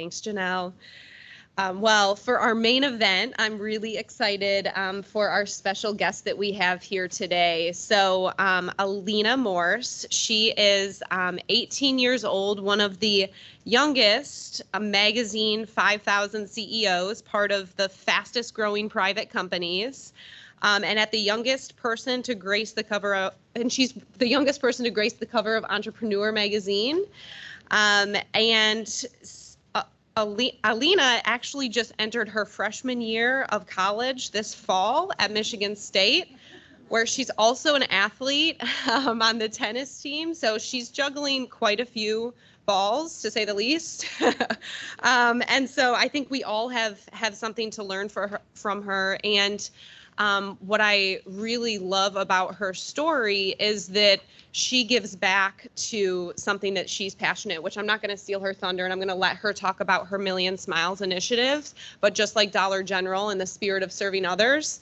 Thanks, Janelle. Well, for our main event, I'm really excited for our special guest that we have here today. So Alina Morse, she is 18 years old, one of the youngest magazine 5,000 CEOs, part of the fastest growing private companies. And at the youngest person to grace the cover of, and she's the youngest person to grace the cover of Entrepreneur magazine. Alina actually just entered her freshman year of college this fall at Michigan State, where she's also an athlete on the tennis team. So she's juggling quite a few balls, to say the least. And so I think we all have something to learn from her. And what I really love about her story is that she gives back to something that she's passionate, which I'm not going to steal her thunder, and I'm going to let her talk about her Million Smiles initiatives. But just like Dollar General, in the spirit of serving others,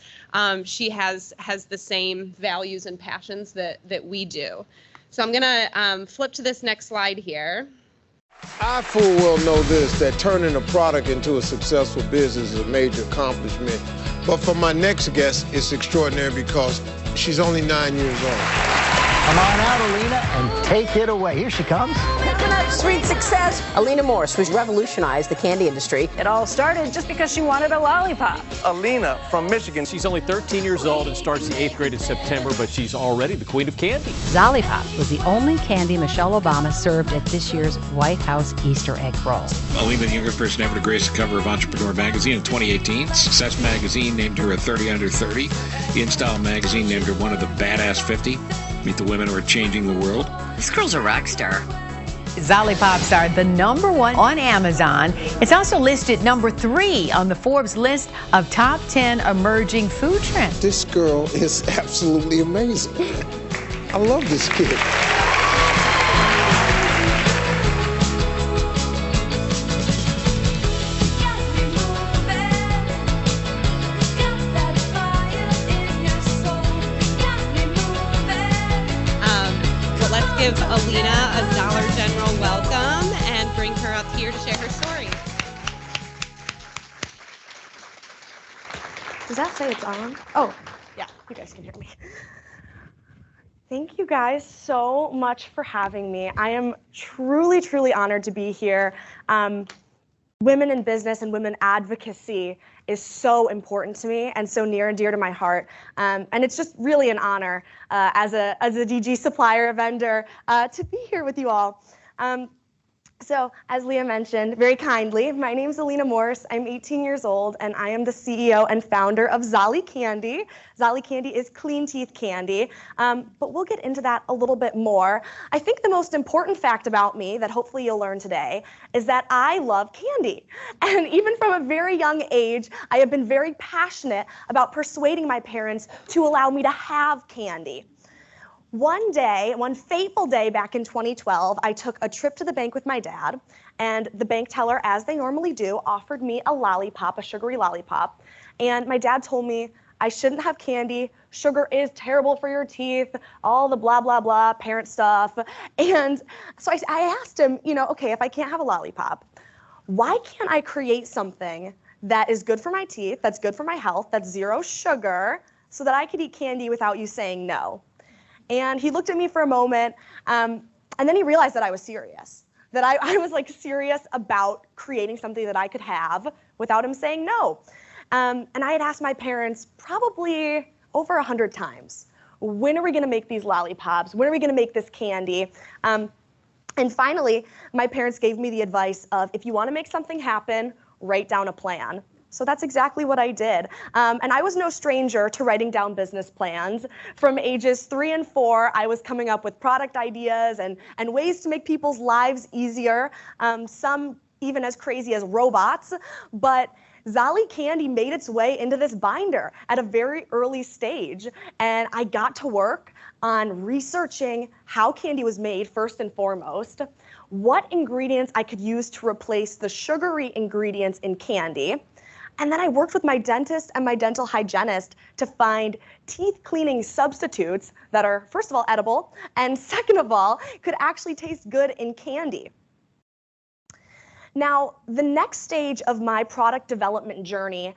she has the same values and passions that we do. So I'm going to flip to this next slide here. I full well know this, that turning a product into a successful business is a major accomplishment. But for my next guest, it's extraordinary because she's only 9 years old. Come on out, Alina, and take it away. Here she comes. Coconut sweet success. Alina Morse, who's revolutionized the candy industry. It all started just because she wanted a lollipop. Alina from Michigan. She's only 13 years old and starts the 8th grade in September, but she's already the queen of candy. Zollipops was the only candy Michelle Obama served at this year's White House Easter egg roll. Alina, the youngest person ever to grace the cover of Entrepreneur magazine in 2018. Success magazine named her a 30 under 30. InStyle magazine named her one of the badass 50. Meet the women who are changing the world. This girl's a rock star. Zollipops are the #1 on Amazon. It's also listed #3 on the Forbes list of top 10 emerging food trends. This girl is absolutely amazing. I love this kid. Give Alina a Dollar General welcome and bring her up here to share her story. Does that say it's on? Oh, yeah, you guys can hear me. Thank you guys so much for having me. I am truly, truly honored to be here. Women in business and women advocacy is so important to me and so near and dear to my heart. And it's just really an honor as a DG supplier, vendor, to be here with you all. So as Leah mentioned very kindly, my name is Alina Morse. I'm 18 years old, and I am the CEO and founder of Zolli Candy. Zolli Candy is clean teeth candy, but we'll get into that a little bit more. I think the most important fact about me that hopefully you'll learn today is that I love candy. And even from a very young age, I have been very passionate about persuading my parents to allow me to have candy. One day, one fateful day back in 2012, I took a trip to the bank with my dad, and the bank teller, as they normally do, offered me a lollipop, a sugary lollipop. And my dad told me I shouldn't have candy, sugar is terrible for your teeth, all the blah, blah, blah, parent stuff. And so I asked him, okay, if I can't have a lollipop, why can't I create something that is good for my teeth, that's good for my health, that's 0 sugar, so that I could eat candy without you saying no? And he looked at me for a moment, and then he realized that I was serious, that I was like serious about creating something that I could have without him saying no. And I had asked my parents probably over 100 times, when are we gonna make these lollipops? When are we gonna make this candy? And finally, my parents gave me the advice of, if you wanna make something happen, write down a plan. So that's exactly what I did. And I was no stranger to writing down business plans. From ages 3 and 4, I was coming up with product ideas and ways to make people's lives easier, some even as crazy as robots. But Zolli Candy made its way into this binder at a very early stage. And I got to work on researching how candy was made first and foremost, what ingredients I could use to replace the sugary ingredients in candy. And then I worked with my dentist and my dental hygienist to find teeth cleaning substitutes that are, first of all, edible, and second of all, could actually taste good in candy. Now, the next stage of my product development journey,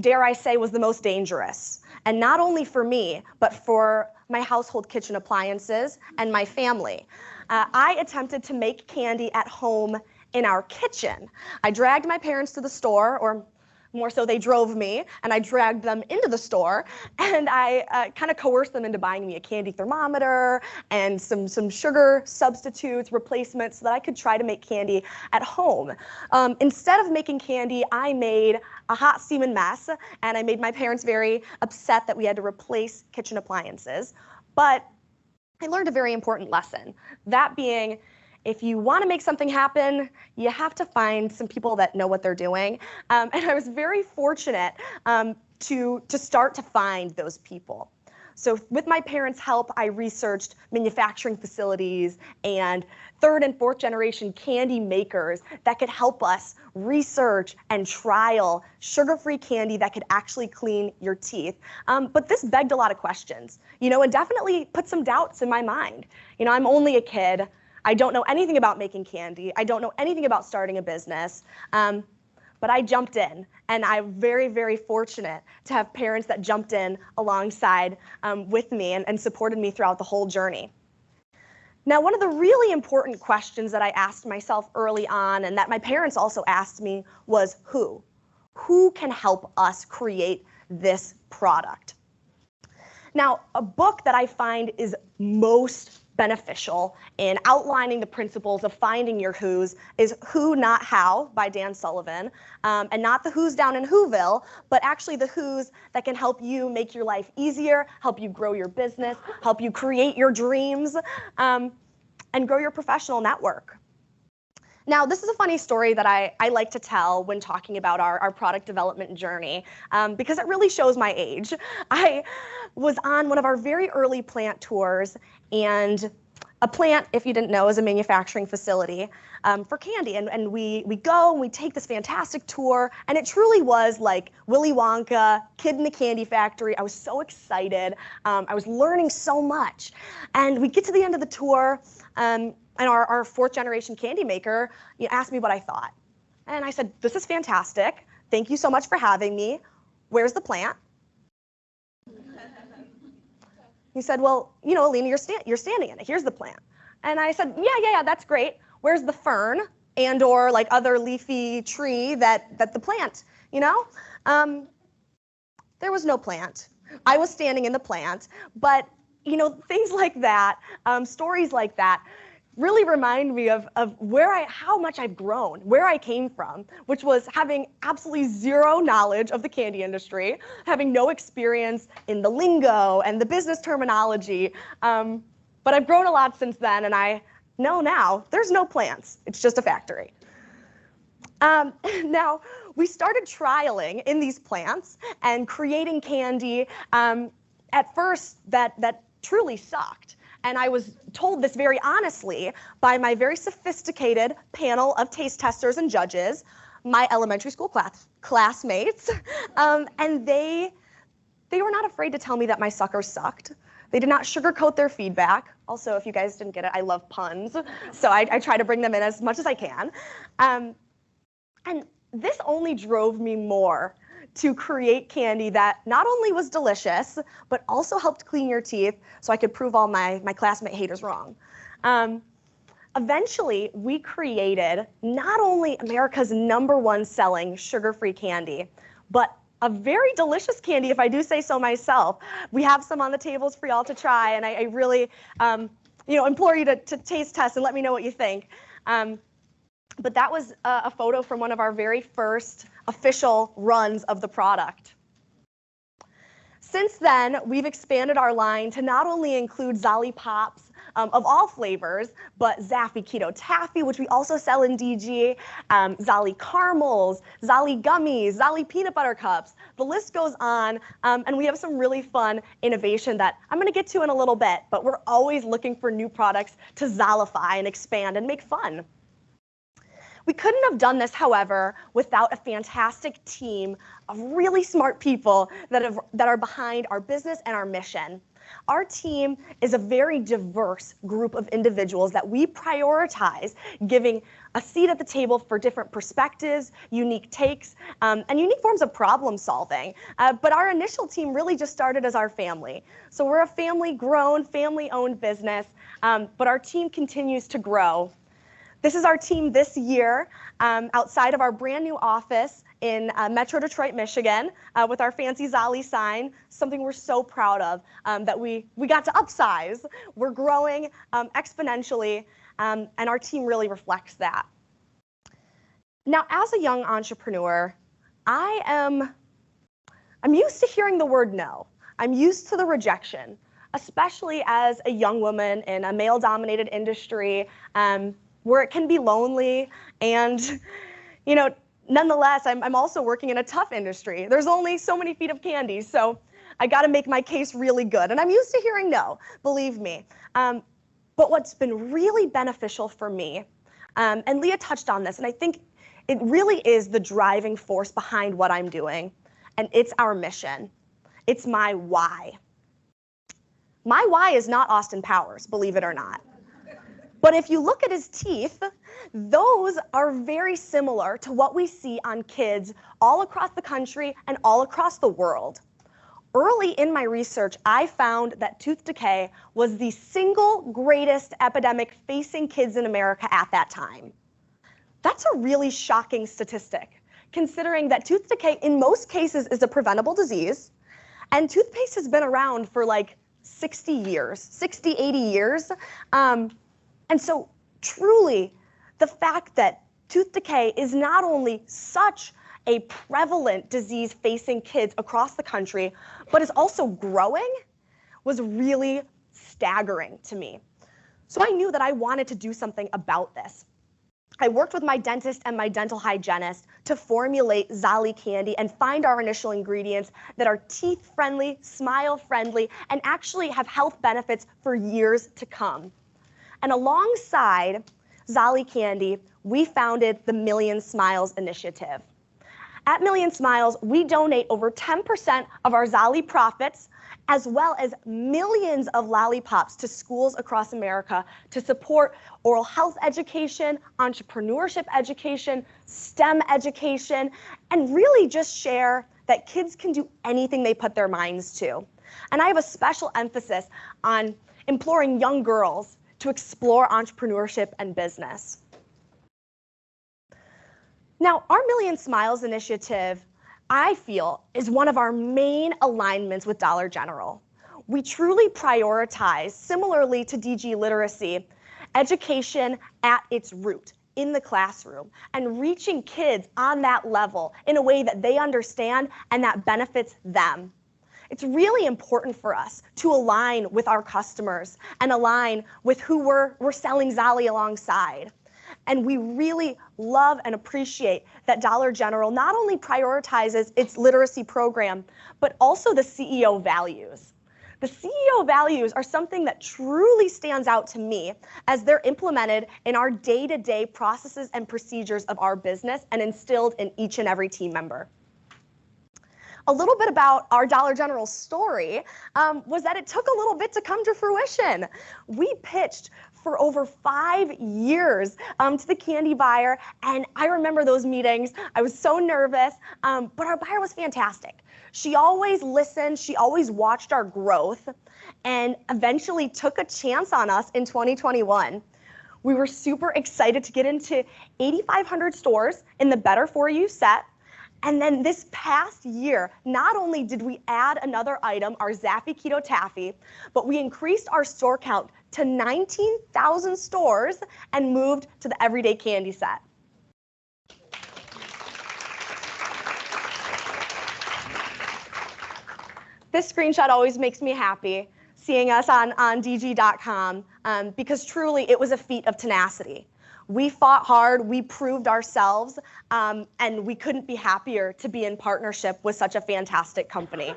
dare I say, was the most dangerous. And not only for me, but for my household kitchen appliances and my family. I attempted to make candy at home in our kitchen. I dragged my parents to the store, or more so they drove me, and I dragged them into the store, and I kind of coerced them into buying me a candy thermometer and some sugar substitutes, replacements, so that I could try to make candy at home. Instead of making candy, I made a hot steaming mess, and I made my parents very upset that we had to replace kitchen appliances. But I learned a very important lesson, that being, if you want to make something happen, you have to find some people that know what they're doing. And I was very fortunate to start to find those people. So with my parents' help, I researched manufacturing facilities and third and fourth generation candy makers that could help us research and trial sugar-free candy that could actually clean your teeth. But this begged a lot of questions, and definitely put some doubts in my mind. I'm only a kid. I don't know anything about making candy. I don't know anything about starting a business. But I jumped in, and I'm very, very fortunate to have parents that jumped in alongside with me and supported me throughout the whole journey. Now, one of the really important questions that I asked myself early on, and that my parents also asked me, was who? Who can help us create this product? Now, a book that I find is most beneficial in outlining the principles of finding your who's is Who Not How by Dan Sullivan, and not the who's down in Whoville, but actually the who's that can help you make your life easier, help you grow your business, help you create your dreams, and grow your professional network. Now, this is a funny story that I like to tell when talking about our product development journey, because it really shows my age. I was on one of our very early plant tours, and a plant, if you didn't know, is a manufacturing facility for candy. And we go and we take this fantastic tour, and it truly was like Willy Wonka, Kid in the Candy Factory. I was so excited. I was learning so much. And we get to the end of the tour, and our fourth generation candy maker asked me what I thought. And I said, "This is fantastic. Thank you so much for having me. Where's the plant?" He said, "Well, Alina, you're standing in it. Here's the plant." And I said, yeah, that's great. Where's the fern and or like other leafy tree that the plant, There was no plant. I was standing in the plant. But, things like that, stories like that, really remind me of how much I've grown, where I came from, which was having absolutely zero knowledge of the candy industry, having no experience in the lingo and the business terminology. But I've grown a lot since then, and I know now there's no plants. It's just a factory. Now, we started trialing in these plants and creating candy. At first, that truly sucked. And I was told this very honestly by my very sophisticated panel of taste testers and judges, my elementary school classmates, and they were not afraid to tell me that my suckers sucked. They did not sugarcoat their feedback. Also, if you guys didn't get it, I love puns, so I try to bring them in as much as I can. And this only drove me more to create candy that not only was delicious, but also helped clean your teeth so I could prove all my classmate haters wrong. Eventually, we created not only America's #1 selling sugar-free candy, but a very delicious candy, if I do say so myself. We have some on the tables for y'all to try, and I really implore you to taste test and let me know what you think. But that was a photo from one of our very first official runs of the product. Since then, we've expanded our line to not only include Zollipops of all flavors, but Zaffy Keto Taffy, which we also sell in DG, Zolli Caramels, Zolli Gummies, Zolli Peanut Butter Cups. The list goes on, and we have some really fun innovation that I'm going to get to in a little bit, but we're always looking for new products to Zollify and expand and make fun. We couldn't have done this, however, without a fantastic team of really smart people that are behind our business and our mission. Our team is a very diverse group of individuals that we prioritize giving a seat at the table for different perspectives, unique takes, and unique forms of problem solving. But our initial team really just started as our family. So we're a family-grown, family-owned business, but our team continues to grow. This is our team this year outside of our brand new office in Metro Detroit, Michigan, with our fancy Zolli sign, something we're so proud of that we got to upsize. We're growing exponentially, and our team really reflects that. Now, as a young entrepreneur, I'm used to hearing the word no. I'm used to the rejection, especially as a young woman in a male-dominated industry where it can be lonely and, you know, nonetheless, I'm also working in a tough industry. There's only so many feet of candy, so I got to make my case really good. And I'm used to hearing no, believe me. But what's been really beneficial for me, and Leah touched on this, and I think it really is the driving force behind what I'm doing, and it's our mission. It's my why. My why is not Austin Powers, believe it or not. But if you look at his teeth, those are very similar to what we see on kids all across the country and all across the world. Early in my research, I found that tooth decay was the single greatest epidemic facing kids in America at that time. That's a really shocking statistic, considering that tooth decay in most cases is a preventable disease, and toothpaste has been around for like 60 years, 60, 80 years. And so truly, the fact that tooth decay is not only such a prevalent disease facing kids across the country, but is also growing, was really staggering to me. So I knew that I wanted to do something about this. I worked with my dentist and my dental hygienist to formulate Zolli Candy and find our initial ingredients that are teeth-friendly, smile-friendly, and actually have health benefits for years to come. And alongside Zolli Candy, we founded the Million Smiles Initiative. At Million Smiles, we donate over 10% of our Zolli profits, as well as millions of lollipops to schools across America to support oral health education, entrepreneurship education, STEM education, and really just share that kids can do anything they put their minds to. And I have a special emphasis on imploring young girls to explore entrepreneurship and business. Now, our Million Smiles initiative, I feel, is one of our main alignments with Dollar General. We truly prioritize, similarly to DG literacy, education at its root, in the classroom, and reaching kids on that level in a way that they understand and that benefits them. It's really important for us to align with our customers and align with who we're selling Zolli alongside. And we really love and appreciate that Dollar General not only prioritizes its literacy program, but also the CEO values. The CEO values are something that truly stands out to me as they're implemented in our day-to-day processes and procedures of our business and instilled in each and every team member. A little bit about our Dollar General story was that it took a little bit to come to fruition. We pitched for over 5 years to the candy buyer, and I remember those meetings. I was so nervous, but our buyer was fantastic. She always listened, she always watched our growth, and eventually took a chance on us in 2021. We were super excited to get into 8,500 stores in the Better For You set. And then this past year, not only did we add another item, our Zappy Keto Taffy, but we increased our store count to 19,000 stores and moved to the Everyday Candy set. This screenshot always makes me happy, seeing us on DG.com, because truly it was a feat of tenacity. We fought hard, we proved ourselves, and we couldn't be happier to be in partnership with such a fantastic company.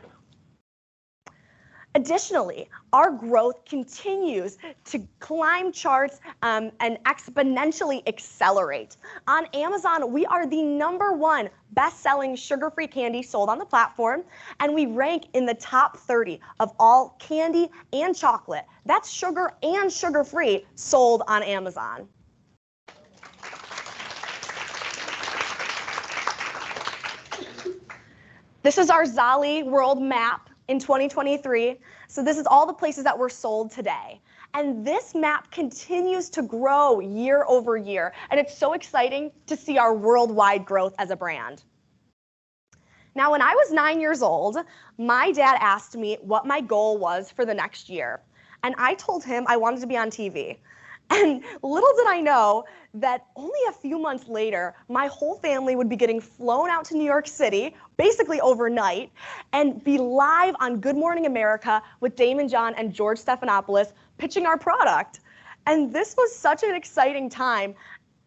Additionally, our growth continues to climb charts and exponentially accelerate. On Amazon, we are the #1 best-selling sugar-free candy sold on the platform, and we rank in the top 30 of all candy and chocolate, that's sugar and sugar-free, sold on Amazon. This is our Zolli world map in 2023. So this is all the places that were sold today. And this map continues to grow year over year. And it's so exciting to see our worldwide growth as a brand. Now, when I was 9 years old, my dad asked me what my goal was for the next year. And I told him I wanted to be on TV. And little did I know that only a few months later, my whole family would be getting flown out to New York City, basically overnight, and be live on Good Morning America with Damon John and George Stephanopoulos pitching our product. And this was such an exciting time.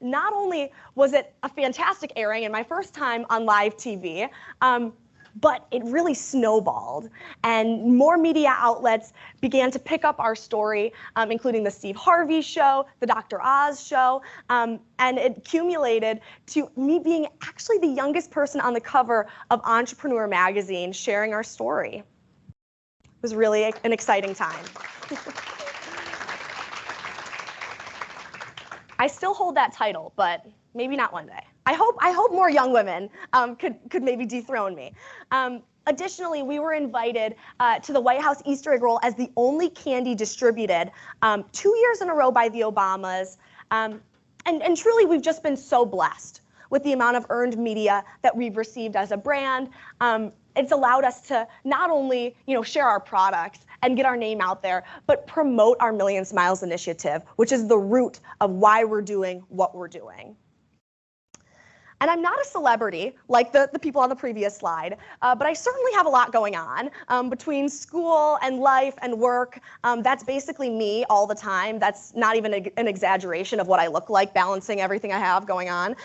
Not only was it a fantastic airing and my first time on live TV, but it really snowballed, and more media outlets began to pick up our story, including the Steve Harvey Show, the Dr. Oz Show, and it accumulated to me being actually the youngest person on the cover of Entrepreneur magazine sharing our story. It was really an exciting time. I still hold that title, but maybe not one day. I hope more young women could maybe dethrone me. Additionally, we were invited to the White House Easter egg roll as the only candy distributed 2 years in a row by the Obamas. And truly, we've just been so blessed with the amount of earned media that we've received as a brand. It's allowed us to not only share our products and get our name out there, but promote our Million Smiles initiative, which is the root of why we're doing what we're doing. And I'm not a celebrity like the people on the previous slide, but I certainly have a lot going on between school and life and work. That's basically me all the time. That's not even an exaggeration of what I look like, balancing everything I have going on.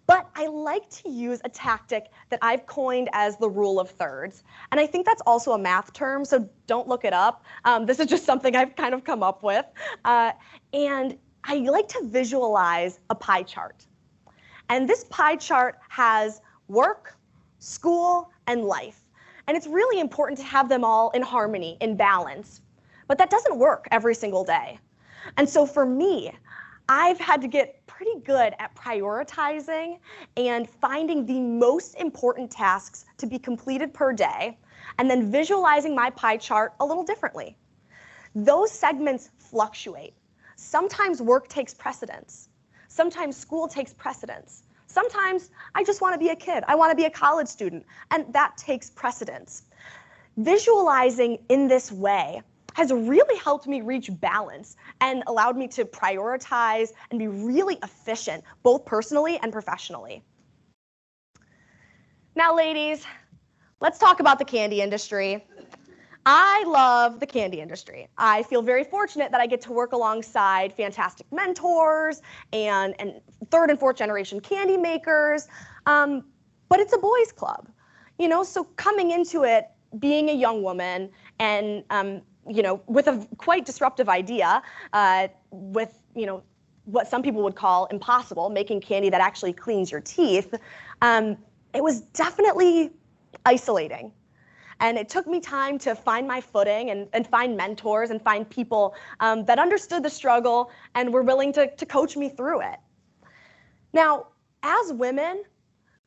But I like to use a tactic that I've coined as the rule of thirds. And I think that's also a math term, so don't look it up. This is just something I've kind of come up with. And I like to visualize a pie chart. And this pie chart has work, school, and life. And it's really important to have them all in harmony, in balance. But that doesn't work every single day. And so for me, I've had to get pretty good at prioritizing and finding the most important tasks to be completed per day, and then visualizing my pie chart a little differently. Those segments fluctuate. Sometimes work takes precedence. Sometimes school takes precedence. Sometimes I just want to be a kid. I want to be a college student, and that takes precedence. Visualizing in this way has really helped me reach balance and allowed me to prioritize and be really efficient, both personally and professionally. Now, ladies, let's talk about the candy industry. I love the candy industry. I feel very fortunate that I get to work alongside fantastic mentors and third and fourth generation candy makers, but it's a boys club, so coming into it, being a young woman and, with a quite disruptive idea, with, what some people would call impossible, making candy that actually cleans your teeth, it was definitely isolating. And it took me time to find my footing and find mentors and find people that understood the struggle and were willing to coach me through it. Now, as women,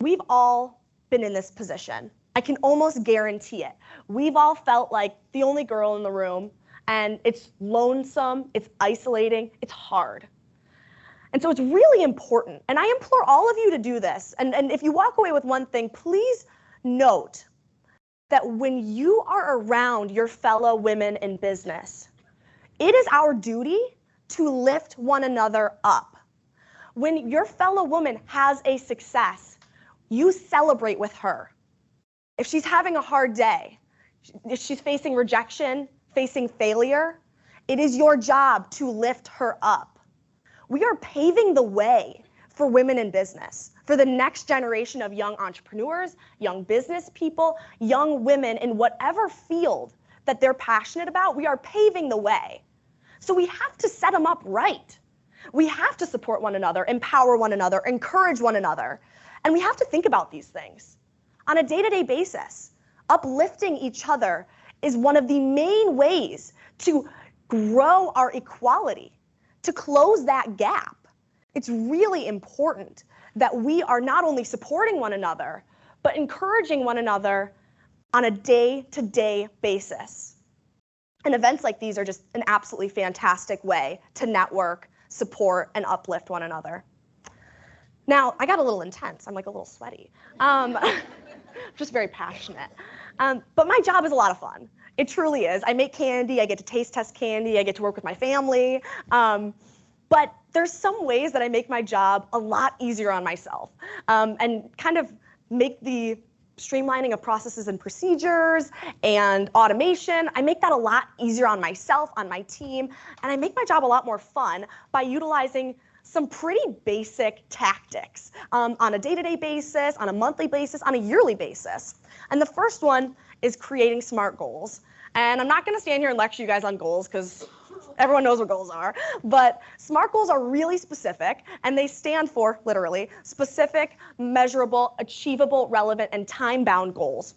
we've all been in this position. I can almost guarantee it. We've all felt like the only girl in the room, and it's lonesome, it's isolating, it's hard. And so it's really important, and I implore all of you to do this. And if you walk away with one thing, please note that when you are around your fellow women in business, it is our duty to lift one another up. When your fellow woman has a success, you celebrate with her. If she's having a hard day, if she's facing rejection, facing failure, it is your job to lift her up. We are paving the way for women in business, for the next generation of young entrepreneurs, young business people, young women in whatever field that they're passionate about, we are paving the way. So we have to set them up right. We have to support one another, empower one another, encourage one another. And we have to think about these things on a day-to-day basis. Uplifting each other is one of the main ways to grow our equality, to close that gap. It's really important that we are not only supporting one another, but encouraging one another on a day-to-day basis. And events like these are just an absolutely fantastic way to network, support, and uplift one another. Now, I got a little intense. I'm like a little sweaty. Just very passionate. But my job is a lot of fun. It truly is. I make candy. I get to taste test candy. I get to work with my family. But there's some ways that I make my job a lot easier on myself and kind of make the streamlining of processes and procedures and automation. I make that a lot easier on myself, on my team, and I make my job a lot more fun by utilizing some pretty basic tactics on a day-to-day basis, on a monthly basis, on a yearly basis. And the first one is creating SMART goals. And I'm not going to stand here and lecture you guys on goals because everyone knows what goals are, but SMART goals are really specific, and they stand for, literally, specific, measurable, achievable, relevant, and time-bound goals.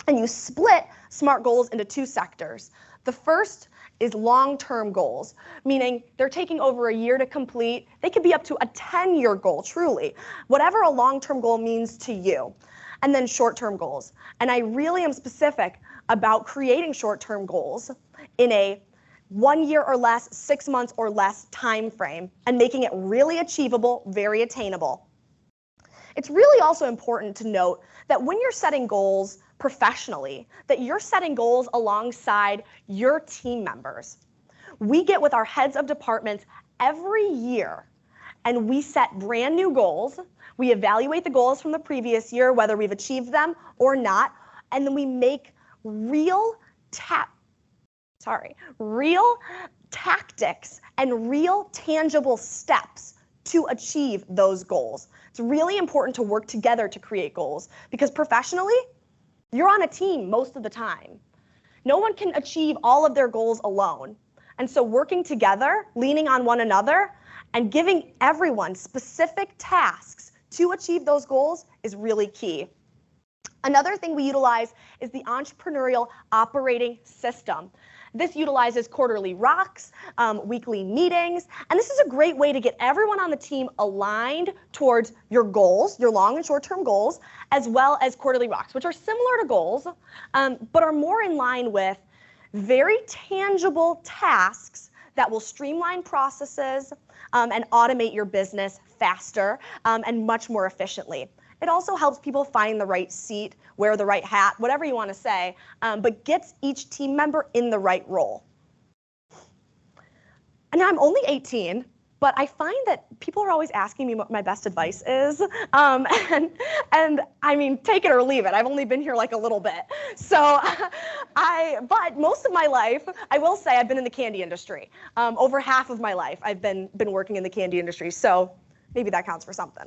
And you split SMART goals into two sectors. The first is long-term goals, meaning they're taking over a year to complete. They could be up to a 10-year goal, truly, whatever a long-term goal means to you. And then short-term goals. And I really am specific about creating short-term goals in a 1 year or less, 6 months or less time frame, and making it really achievable, very attainable. It's really also important to note that when you're setting goals professionally, that you're setting goals alongside your team members. We get with our heads of departments every year, and we set brand new goals. We evaluate the goals from the previous year, whether we've achieved them or not, and then we make real tactics and real tangible steps to achieve those goals. It's really important to work together to create goals because professionally, you're on a team most of the time. No one can achieve all of their goals alone. And so working together, leaning on one another, and giving everyone specific tasks to achieve those goals is really key. Another thing we utilize is the entrepreneurial operating system. This utilizes quarterly rocks, weekly meetings, and this is a great way to get everyone on the team aligned towards your goals, your long and short-term goals, as well as quarterly rocks, which are similar to goals, but are more in line with very tangible tasks that will streamline processes and automate your business faster and much more efficiently. It also helps people find the right seat, wear the right hat, whatever you want to say, but gets each team member in the right role. And now I'm only 18, but I find that people are always asking me what my best advice is. And I mean, take it or leave it. I've only been here like a little bit. So but most of my life, I will say I've been in the candy industry. Over half of my life, I've been working in the candy industry. So maybe that counts for something.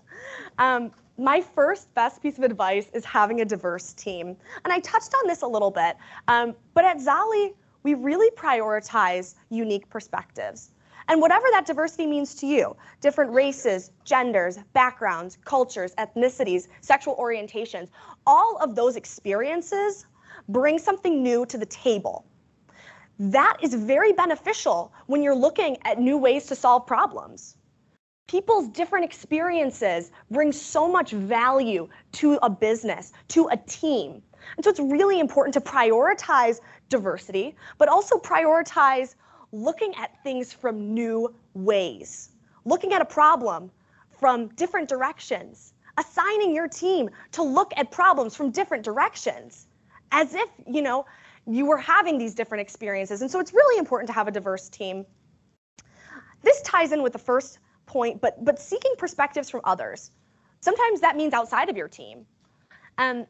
My first best piece of advice is having a diverse team. And I touched on this a little bit, but at Zolli, we really prioritize unique perspectives. And whatever that diversity means to you, different races, genders, backgrounds, cultures, ethnicities, sexual orientations, all of those experiences bring something new to the table. That is very beneficial when you're looking at new ways to solve problems. People's different experiences bring so much value to a business, to a team. And so it's really important to prioritize diversity, but also prioritize looking at things from new ways, looking at a problem from different directions, assigning your team to look at problems from different directions, as if, you were having these different experiences. And so it's really important to have a diverse team. This ties in with the first point, but seeking perspectives from others. Sometimes that means outside of your team. Sometimes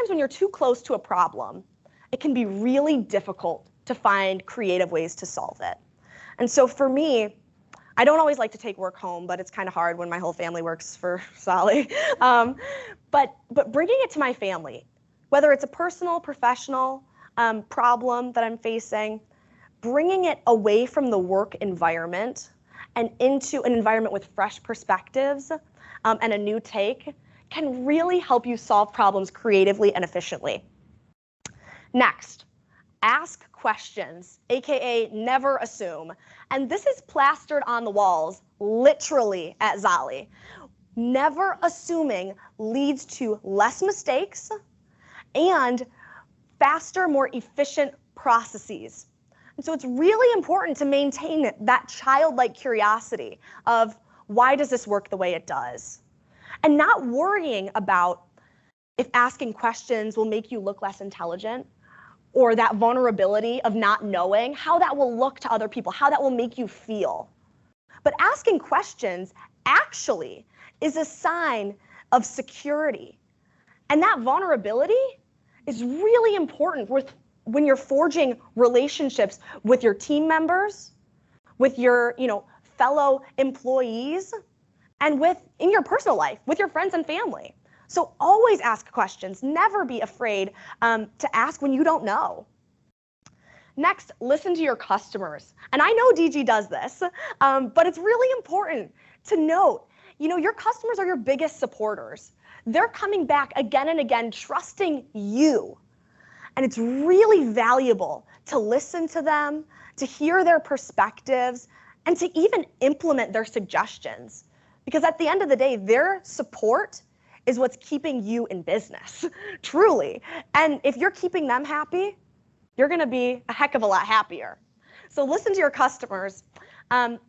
when you're too close to a problem, it can be really difficult to find creative ways to solve it. And so for me, I don't always like to take work home, but it's kind of hard when my whole family works for Zolli. But bringing it to my family, whether it's a personal, professional, problem that I'm facing, bringing it away from the work environment and into an environment with fresh perspectives and a new take can really help you solve problems creatively and efficiently. Next, ask questions, aka never assume. And this is plastered on the walls, literally at Zolli. Never assuming leads to less mistakes and faster, more efficient processes. And so it's really important to maintain that childlike curiosity of why does this work the way it does? And not worrying about if asking questions will make you look less intelligent, or that vulnerability of not knowing, how that will look to other people, how that will make you feel. But asking questions actually is a sign of security. And that vulnerability is really important when you're forging relationships with your team members, with your fellow employees, and in your personal life, with your friends and family. So always ask questions. Never be afraid to ask when you don't know. Next, listen to your customers. And I know DG does this, but it's really important to note, your customers are your biggest supporters. They're coming back again and again, trusting you. And it's really valuable to listen to them, to hear their perspectives, and to even implement their suggestions. Because at the end of the day, their support is what's keeping you in business, truly. And if you're keeping them happy, you're gonna be a heck of a lot happier. So listen to your customers.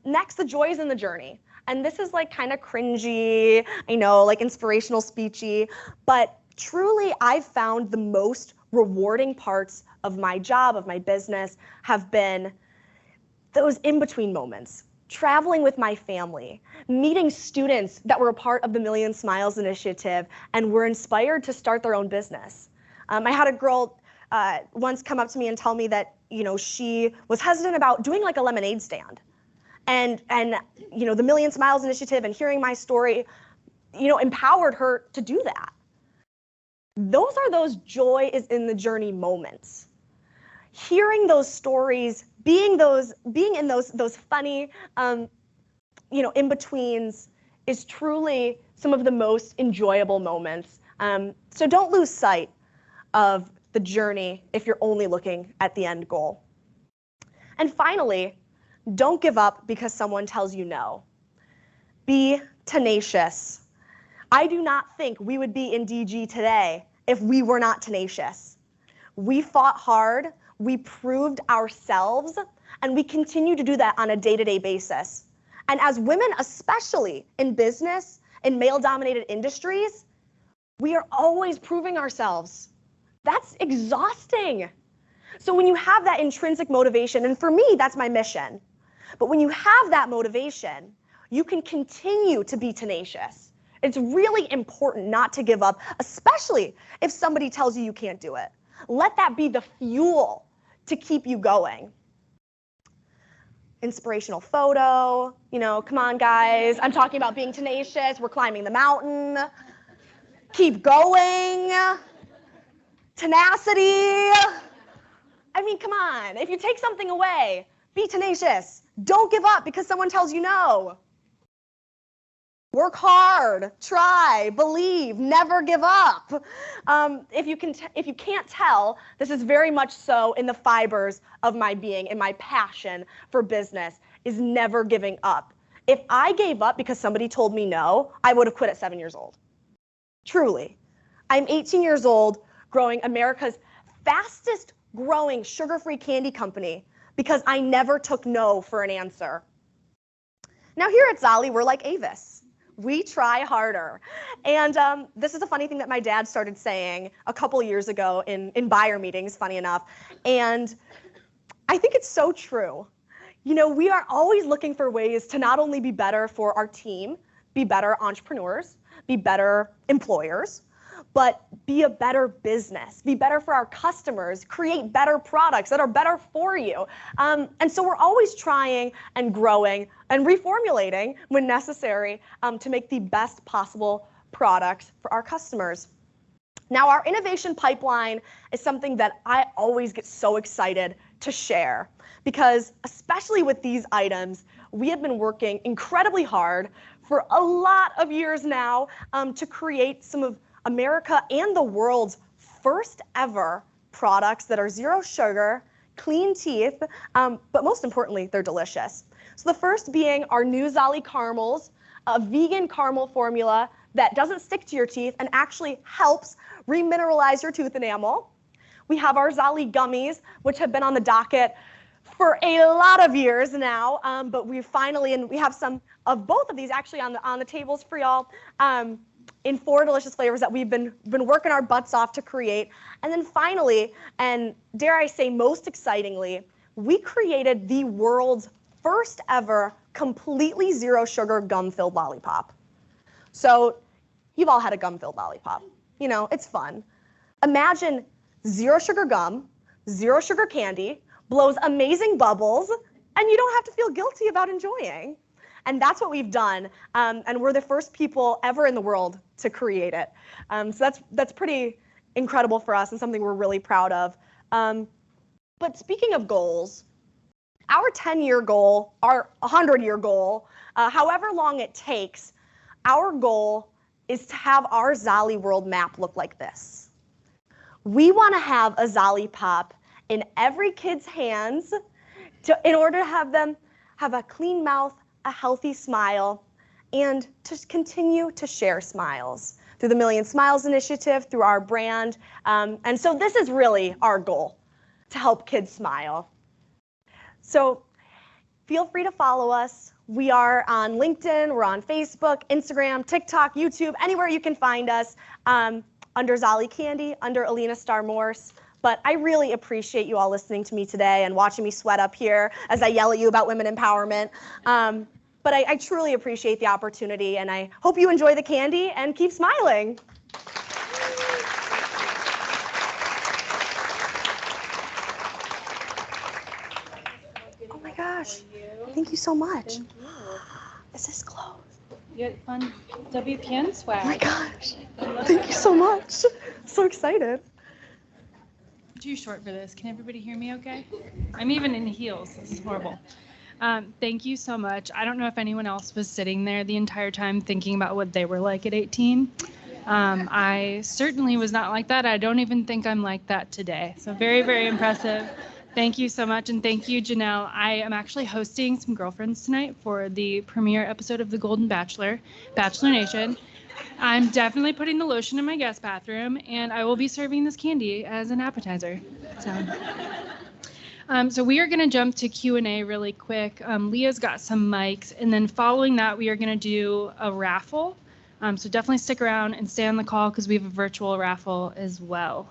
Next, the joys in the journey. And this is like kind of cringy, like inspirational speechy, but truly I've found the most rewarding parts of my job, of my business, have been those in-between moments. Traveling with my family, meeting students that were a part of the Million Smiles initiative and were inspired to start their own business. I had a girl once come up to me and tell me that she was hesitant about doing like a lemonade stand, and the Million Smiles initiative and hearing my story, empowered her to do that. Those are those joy is in the journey moments. Hearing those stories, being in those funny, in-betweens is truly some of the most enjoyable moments. So don't lose sight of the journey if you're only looking at the end goal. And finally, don't give up because someone tells you no. Be tenacious. I do not think we would be in DG today if we were not tenacious. We fought hard, we proved ourselves, and we continue to do that on a day-to-day basis. And as women, especially in business, in male-dominated industries, we are always proving ourselves. That's exhausting. So when you have that intrinsic motivation, and for me, that's my mission, but when you have that motivation, you can continue to be tenacious. It's really important not to give up, especially if somebody tells you you can't do it. Let that be the fuel to keep you going. Inspirational photo, come on guys, I'm talking about being tenacious, we're climbing the mountain. Keep going. Tenacity. I mean, come on, if you take something away, be tenacious. Don't give up because someone tells you no. Work hard, try, believe, never give up. If you can't tell, this is very much so in the fibers of my being and my passion for business is never giving up. If I gave up because somebody told me no, I would have quit at 7 years old. Truly. I'm 18 years old, growing America's fastest growing sugar-free candy company because I never took no for an answer. Now here at Zolli, we're like Avis. We try harder. And this is a funny thing that my dad started saying a couple years ago in buyer meetings, funny enough. And I think it's so true. We are always looking for ways to not only be better for our team, be better entrepreneurs, be better employers, but be a better business, be better for our customers, create better products that are better for you. And so we're always trying and growing and reformulating when necessary to make the best possible products for our customers. Now, our innovation pipeline is something that I always get so excited to share because, especially with these items, we have been working incredibly hard for a lot of years now to create some of America and the world's first ever products that are zero sugar, clean teeth, but most importantly, they're delicious. So the first being our new Zolli caramels, a vegan caramel formula that doesn't stick to your teeth and actually helps remineralize your tooth enamel. We have our Zolli gummies, which have been on the docket for a lot of years now, but we finally, and we have some of both of these actually on the tables for y'all in 4 delicious flavors that we've been working our butts off to create. And then finally, and dare I say most excitingly, we created the world's first ever completely zero sugar gum-filled lollipop. So you've all had a gum-filled lollipop. You know, it's fun. Imagine zero sugar gum, zero sugar candy, blows amazing bubbles, and you don't have to feel guilty about enjoying. And that's what we've done, and we're the first people ever in the world to create it. So that's pretty incredible for us and something we're really proud of. But speaking of goals, our 10-year goal, our 100-year goal, however long it takes, our goal is to have our Zolli world map look like this. We want to have a Zolli pop in every kid's hands in order to have them have a clean mouth, a healthy smile, and to continue to share smiles through the Million Smiles initiative, through our brand. And so this is really our goal, to help kids smile. So feel free to follow us. We are on LinkedIn, we're on Facebook, Instagram, TikTok, YouTube, anywhere you can find us under Zolli Candy, under Alina Morse. But I really appreciate you all listening to me today and watching me sweat up here as I yell at you about women empowerment. But I truly appreciate the opportunity, and I hope you enjoy the candy and keep smiling. Oh my gosh, thank you so much. Thank you. Is this closed? You had fun WPN swag. Oh my gosh, thank you so much. So excited. Too short for this. Can everybody hear me okay? I'm even in heels. This is horrible. Thank you so much. I don't know if anyone else was sitting there the entire time thinking about what they were like at 18. I certainly was not like that. I don't even think I'm like that today. So very, very impressive. Thank you so much. And thank you, Janelle. I am actually hosting some girlfriends tonight for the premiere episode of The Golden Bachelor, Bachelor Nation. I'm definitely putting the lotion in my guest bathroom, and I will be serving this candy as an appetizer. So we are going to jump to Q&A really quick. Leah's got some mics, and then following that, we are going to do a raffle. So definitely stick around and stay on the call because we have a virtual raffle as well.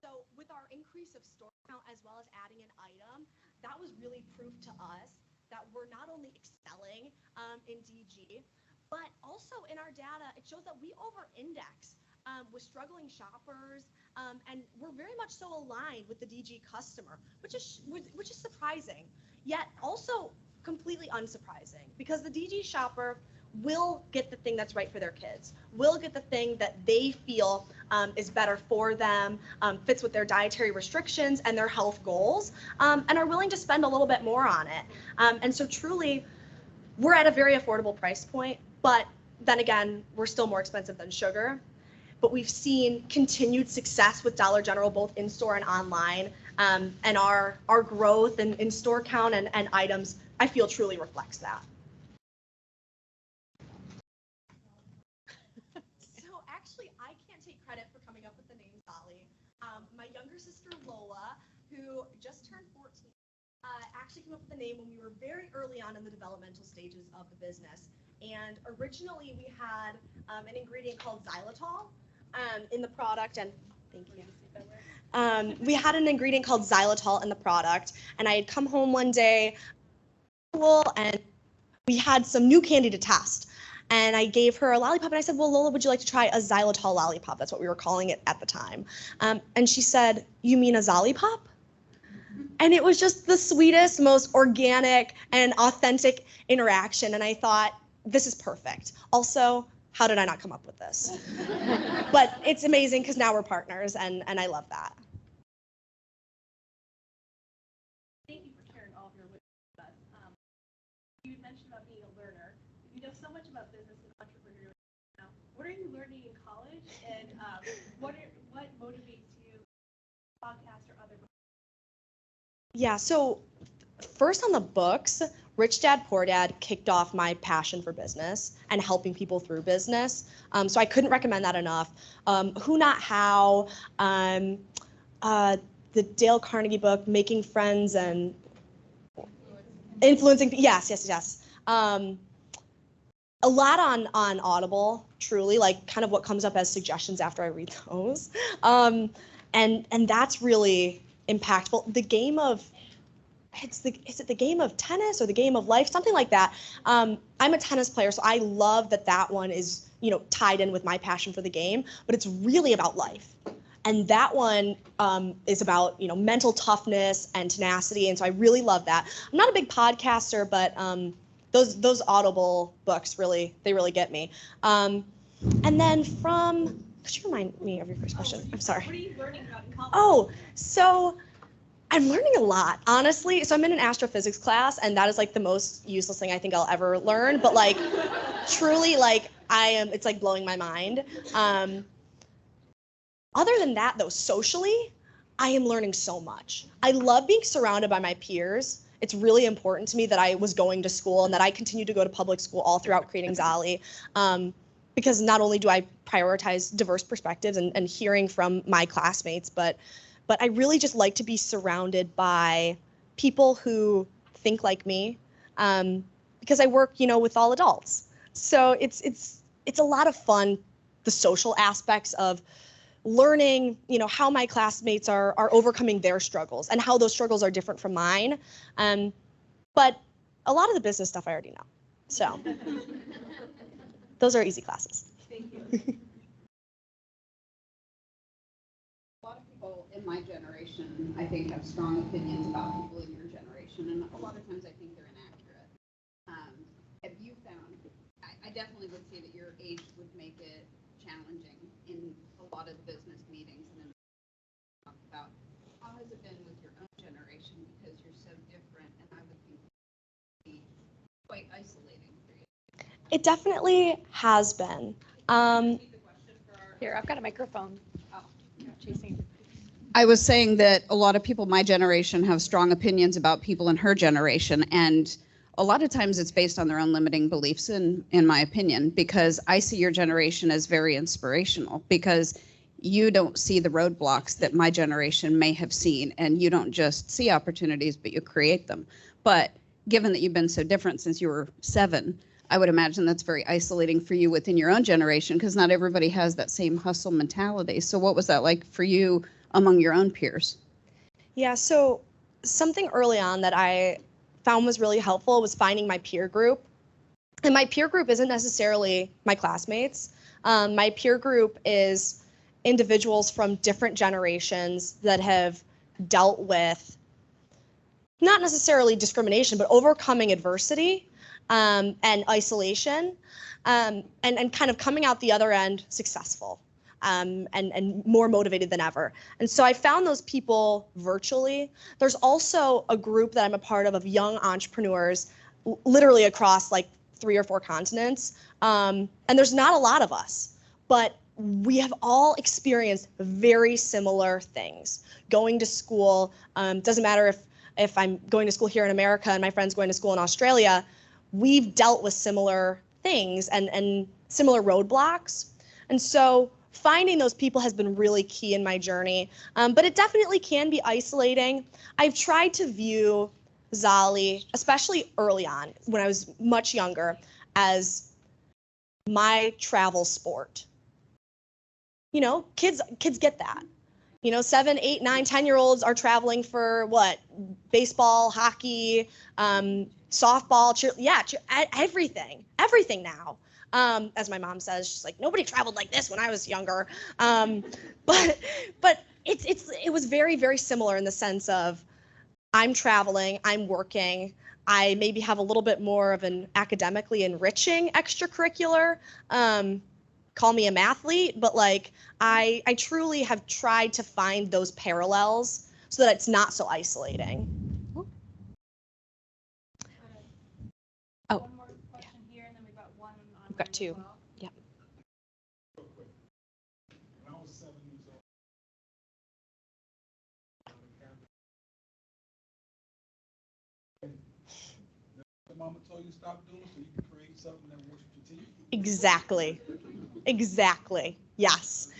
So with our increase of store count as well as adding an item, that was really proof to us that we're not only excelling in DG, but also in our data, it shows that we over-index with struggling shoppers, and we're very much so aligned with the DG customer, which is surprising, yet also completely unsurprising, because the DG shopper will get the thing that's right for their kids, will get the thing that they feel is better for them, fits with their dietary restrictions and their health goals, and are willing to spend a little bit more on it. And so truly, we're at a very affordable price point, but then again, we're still more expensive than sugar. But we've seen continued success with Dollar General, both in-store and online, and our growth in store count and items, I feel truly reflects that. So actually, I can't take credit for coming up with the name Zolli. My younger sister Lola, who just turned 14, actually came up with the name when we were very early on in the developmental stages of the business. And originally we had an ingredient called xylitol in the product, and thank you. We had an ingredient called xylitol in the product, and I had come home one day and we had some new candy to test. And I gave her a lollipop, and I said, well, Lola, would you like to try a xylitol lollipop? That's what we were calling it at the time. And she said, you mean a Zollipop? And it was just the sweetest, most organic and authentic interaction. And I thought, this is perfect. Also, how did I not come up with this? But it's amazing because now we're partners, and I love that. Thank you for sharing all of your wisdom with us. You mentioned about being a learner. You know so much about business and entrepreneurship now. What are you learning in college, and what motivates you, podcast or other books? Yeah, so first on the books, Rich Dad, Poor Dad kicked off my passion for business and helping people through business. So I couldn't recommend that enough. Who Not How, the Dale Carnegie book, Making Friends and Influencing. Yes. A lot on Audible, truly, like kind of what comes up as suggestions after I read those. And that's really impactful. The game of, is it the game of tennis or the game of life, something like that. I'm a tennis player, so I love that one is, tied in with my passion for the game, but it's really about life. And that one is about, mental toughness and tenacity, and so I really love that. I'm not a big podcaster, but those Audible books really get me. And then could you remind me of your first question? I'm sorry. What are you learning about in college? Oh, so I'm learning a lot, honestly. So I'm in an astrophysics class, and that is like the most useless thing I think I'll ever learn. But like, truly, like it's like blowing my mind. Other than that, though, socially, I am learning so much. I love being surrounded by my peers. It's really important to me that I was going to school and that I continue to go to public school all throughout creating Zolli. Because not only do I prioritize diverse perspectives and hearing from my classmates, but I really just like to be surrounded by people who think like me, because I work, with all adults. So it's a lot of fun, the social aspects of learning, how my classmates are overcoming their struggles and how those struggles are different from mine. But a lot of the business stuff I already know. So those are easy classes. Thank you. A lot of people in my generation, I think, have strong opinions about people in your generation, and a lot of times I think they're inaccurate. Have you found, I definitely would say that your age would make it challenging in a lot of business meetings, and then talk about how has it been with your own generation, because you're so different, and I would think it would be quite isolating for you. It definitely has been. Here, I've got a microphone. I was saying that a lot of people my generation have strong opinions about people in her generation, and a lot of times it's based on their own limiting beliefs, in my opinion, because I see your generation as very inspirational, because you don't see the roadblocks that my generation may have seen, and you don't just see opportunities, but you create them. But given that you've been so different since you were 7, I would imagine that's very isolating for you within your own generation, because not everybody has that same hustle mentality. So what was that like for you among your own peers? Yeah, so something early on that I found was really helpful was finding my peer group. And my peer group isn't necessarily my classmates. My peer group is individuals from different generations that have dealt with not necessarily discrimination, but overcoming adversity and isolation, and kind of coming out the other end successful, and more motivated than ever. And so I found those people virtually. There's also a group that I'm a part of young entrepreneurs, literally across like 3 or 4 continents. And there's not a lot of us, but we have all experienced very similar things. Going to school, doesn't matter if I'm going to school here in America and my friend's going to school in Australia, we've dealt with similar things and similar roadblocks. And so finding those people has been really key in my journey, but it definitely can be isolating. I've tried to view Zolli, especially early on when I was much younger, as my travel sport. You know, kids get that. You know, 7, 8, 9, 10-year-olds are traveling for what? Baseball, hockey, softball, everything now. As my mom says, she's like, nobody traveled like this when I was younger. But it was very, very similar in the sense of I'm traveling, I'm working, I maybe have a little bit more of an academically enriching extracurricular. Call me a mathlete, but like I truly have tried to find those parallels so that it's not so isolating. Oh. One more question here, and then we've got one on. We've got two. Well. Yep. When I was 7 years old, the mama told you to stop doing so you can create something that wants you to continue. Exactly. Yes.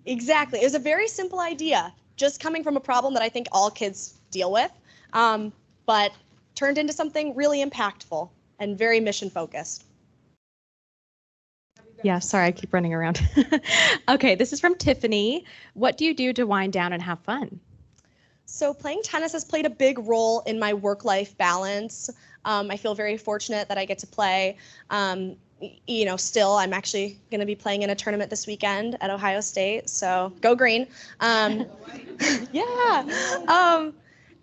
Exactly. It was a very simple idea, just coming from a problem that I think all kids deal with, but turned into something really impactful and very mission focused. Yeah, sorry, I keep running around. Okay, this is from Tiffany. What do you do to wind down and have fun? So playing tennis has played a big role in my work-life balance. I feel very fortunate that I get to play. You know, still, I'm actually going to be playing in a tournament this weekend at Ohio State, so go green. Yeah.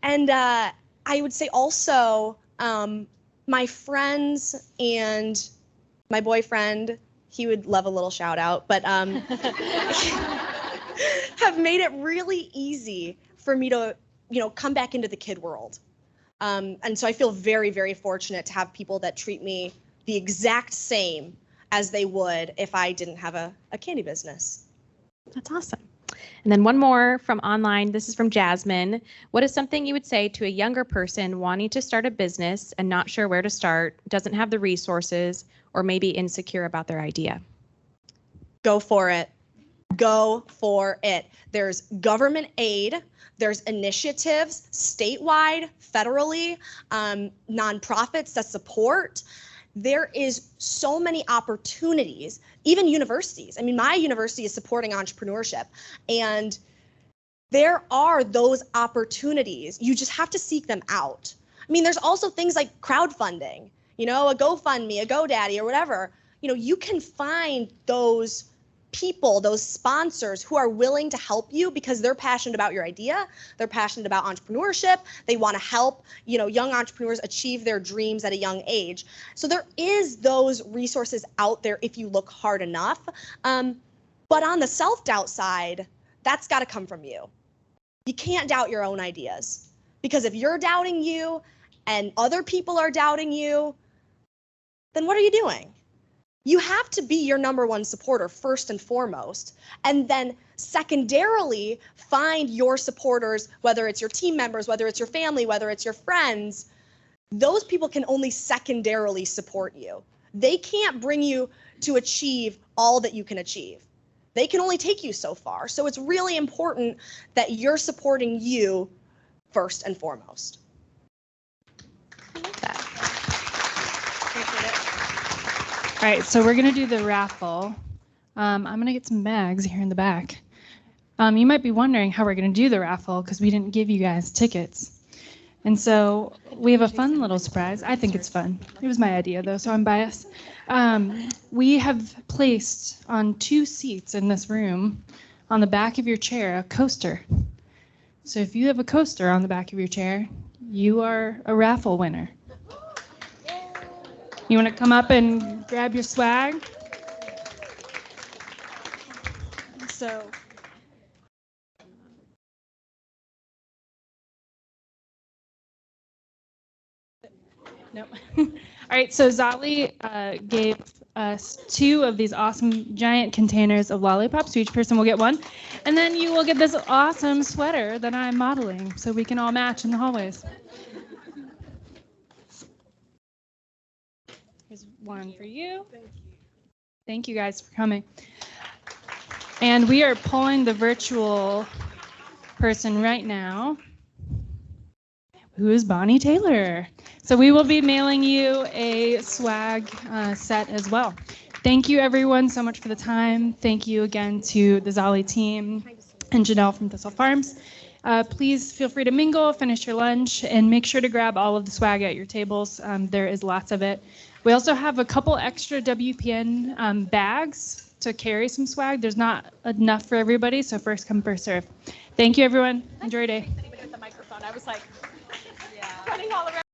And I would say also my friends and my boyfriend, he would love a little shout out, but have made it really easy for me to, you know, come back into the kid world. And so I feel very, very fortunate to have people that treat me the exact same as they would if I didn't have a candy business. That's awesome. And then one more from online. This is from Jasmine. What is something you would say to a younger person wanting to start a business and not sure where to start, doesn't have the resources, or maybe insecure about their idea? Go for it. Go for it. There's government aid. There's initiatives statewide, federally, nonprofits that support. There is so many opportunities, even universities. I mean, my university is supporting entrepreneurship, and there are those opportunities. You just have to seek them out. I mean, there's also things like crowdfunding, you know, a GoFundMe, a GoDaddy, or whatever. You know, you can find those people, those sponsors who are willing to help you because they're passionate about your idea, they're passionate about entrepreneurship, they want to help, you know, young entrepreneurs achieve their dreams at a young age. So there is those resources out there if you look hard enough. But on the self-doubt side, that's got to come from you. You can't doubt your own ideas, because if you're doubting you and other people are doubting you, then what are you doing? You have to be your number one supporter first and foremost, and then secondarily find your supporters, whether it's your team members, whether it's your family, whether it's your friends. Those people can only secondarily support you. They can't bring you to achieve all that you can achieve. They can only take you so far. So it's really important that you're supporting you first and foremost. I love that. Appreciate it. All right, so we're going to do the raffle. I'm going to get some bags here in the back. You might be wondering how we're going to do the raffle because we didn't give you guys tickets. And so we have a fun little surprise. I think it's fun. It was my idea, though, so I'm biased. We have placed on 2 seats in this room on the back of your chair a coaster. So if you have a coaster on the back of your chair, you are a raffle winner. You want to come up and grab your swag? So, nope. All right, so Zolli gave us 2 of these awesome giant containers of lollipops. So each person will get one. And then you will get this awesome sweater that I'm modeling so we can all match in the hallways. Here's one for you. Thank you guys for coming. And we are pulling the virtual person right now. who is Bonnie Taylor. So we will be mailing you a swag set as well. Thank you everyone so much for the time. Thank you again to the Zolli team and Janelle from Thistle Farms. Please feel free to mingle, finish your lunch, and make sure to grab all of the swag at your tables. There is lots of it. We also have a couple extra WPN bags to carry some swag. There's not enough for everybody, so first come, first serve. Thank you, everyone. Enjoy your day. Anybody with the microphone? I was like, running all around.